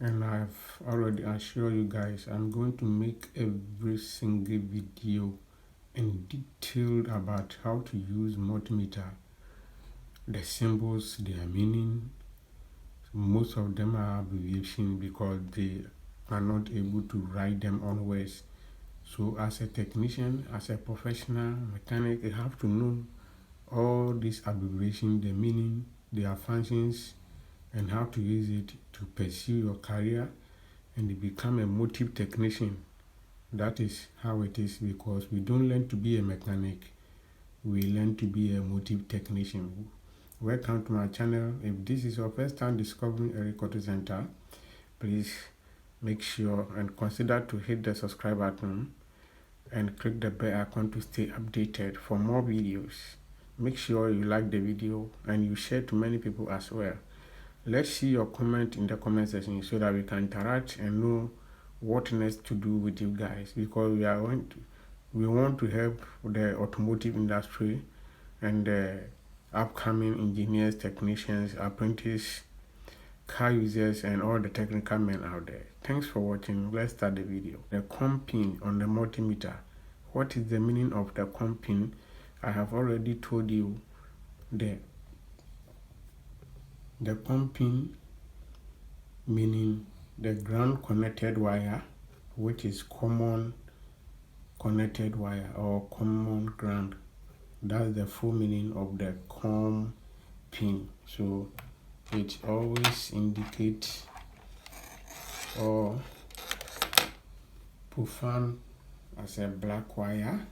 And I've already assured you guys I'm going to make every single video and detailed about how to use multimeter, the symbols, their meaning. Most of them are abbreviation because they are not able to write them on words. So as a technician, as a professional mechanic, you have to know all these abbreviations, the meaning, their functions, and how to use it to pursue your career and become a motive technician. That is how it is, because we don't learn to be a mechanic, we learn to be a motive technician. Welcome to my channel. If this is your first time discovering Eric Auto Center, please make sure and consider to hit the subscribe button and click the bell icon to stay updated for more videos. Make sure you like the video and you share to many people as well. Let's see your comment in the comment section so that we can interact and know what next to do with you guys, because we want to help the automotive industry and the upcoming engineers, technicians, apprentices, car users, and all the technical men out there. Thanks for watching. Let's start the video. The COM pin on the multimeter. What is the meaning of the COM pin? I have already told you the COM pin meaning the ground connected wire, which is common connected wire or common ground. That's the full meaning of the COM pin. So it always indicates or profile as a black wire.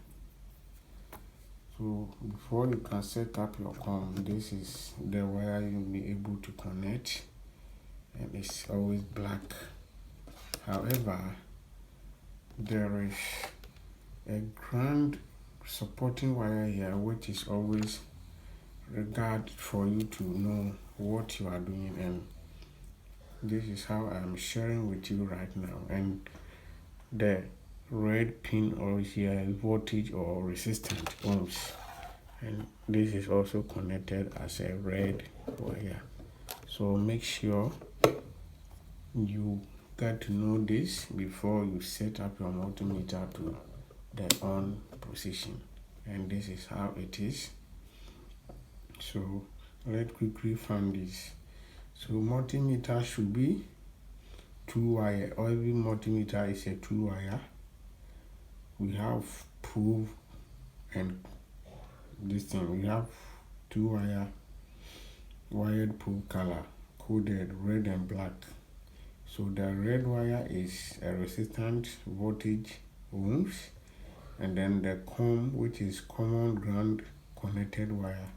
So before you can set up your COM, this is the wire you'll be able to connect, and it's always black. However, there is a ground supporting wire here, which is always regarded for you to know what you are doing, and this is how I'm sharing with you right now. And the red pin or here voltage or resistance ohms, and this is also connected as a red wire. So make sure you get to know this before you set up your multimeter to the on position, and this is how it is. So let's quickly find this. So multimeter should be 2-wire. Every multimeter is a 2-wire. We have probe and this thing. We have 2-wire wired probe color coded red and black. So the red wire is a resistance voltage ohms, and then the COM, which is common ground connected wire,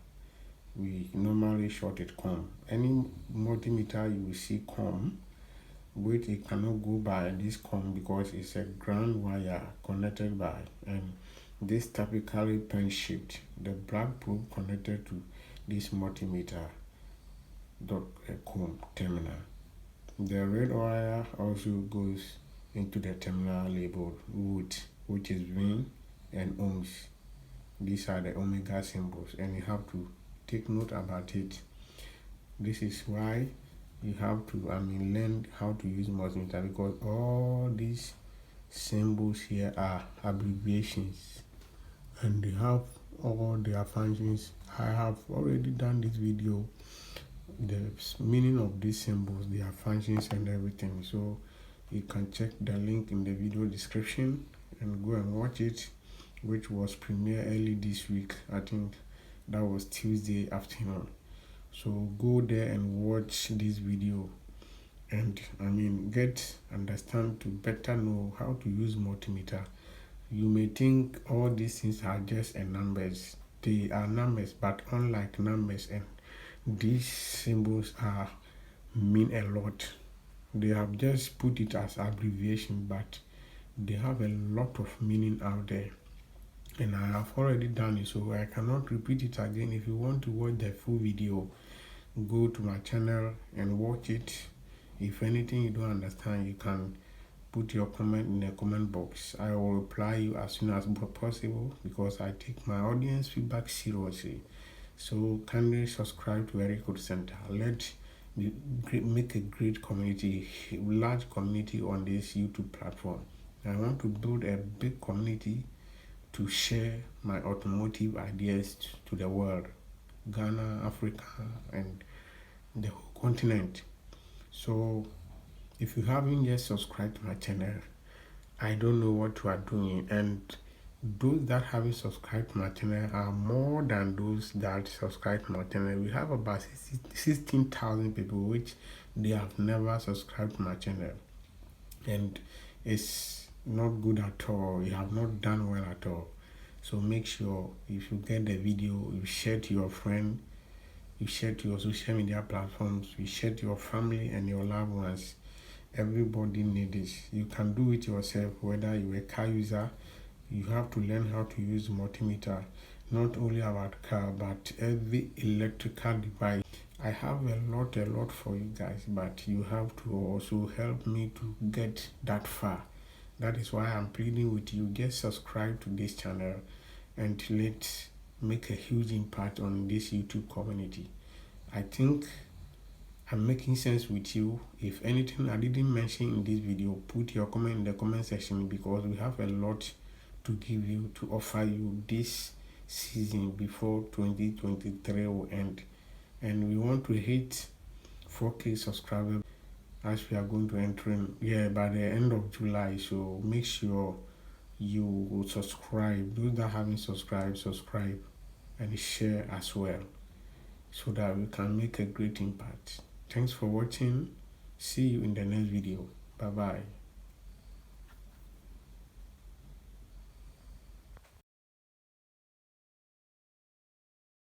we normally short it COM. Any multimeter you will see COM, which it cannot go by this COM because it's a ground wire connected by, and this typically pen shaped, the black probe connected to this multimeter COM terminal. The red wire also goes into the terminal labeled wood, which is VIN and ohms. These are the omega symbols, and you have to take note about it. This is why you have to learn how to use multimeter, because all these symbols here are abbreviations and they have all their functions. I have already done this video, the meaning of these symbols, their functions and everything, so you can check the link in the video description and go and watch it, which was premiere early this week. I think that was Tuesday afternoon. So go there and watch this video and understand to better know how to use multimeter. You may think all these things are just numbers. They are numbers, but unlike numbers, and these symbols mean a lot. They have just put it as abbreviation, but they have a lot of meaning out there, and I have already done it, so I cannot repeat it again. If you want to watch the full video, go to my channel and watch it. If anything you don't understand, you can put your comment in the comment box. I will reply you as soon as possible, because I take my audience feedback seriously. So kindly subscribe to Eric Auto Center. Let make a great community, large community on this YouTube platform. I want to build a big community to share my automotive ideas to the world, Ghana, Africa, and the whole continent. So if you haven't yet subscribed to my channel, I don't know what you are doing. And those that haven't subscribed to my channel are more than those that subscribe to my channel. We have about 16,000 people which they have never subscribed to my channel, and it's not good at all. You have not done well at all. So make sure if you get the video, you share to your friend, you share to your social media platforms, you share to your family and your loved ones. Everybody needs this. You can do it yourself, whether you're a car user. You have to learn how to use multimeter, not only about car but every electrical device. I have a lot for you guys, but you have to also help me to get that far. That is why I'm pleading with you, just subscribe to this channel and let's make a huge impact on this YouTube community. I think I'm making sense with you. If anything I didn't mention in this video, put your comment in the comment section, because we have a lot to give you, to offer you this season before 2023 will end. And we want to hit 4K subscribers as we are going to enter in, by the end of July. So make sure you subscribe. Those that haven't subscribed, subscribe and share as well, so that we can make a great impact. Thanks for watching. See you in the next video. Bye bye.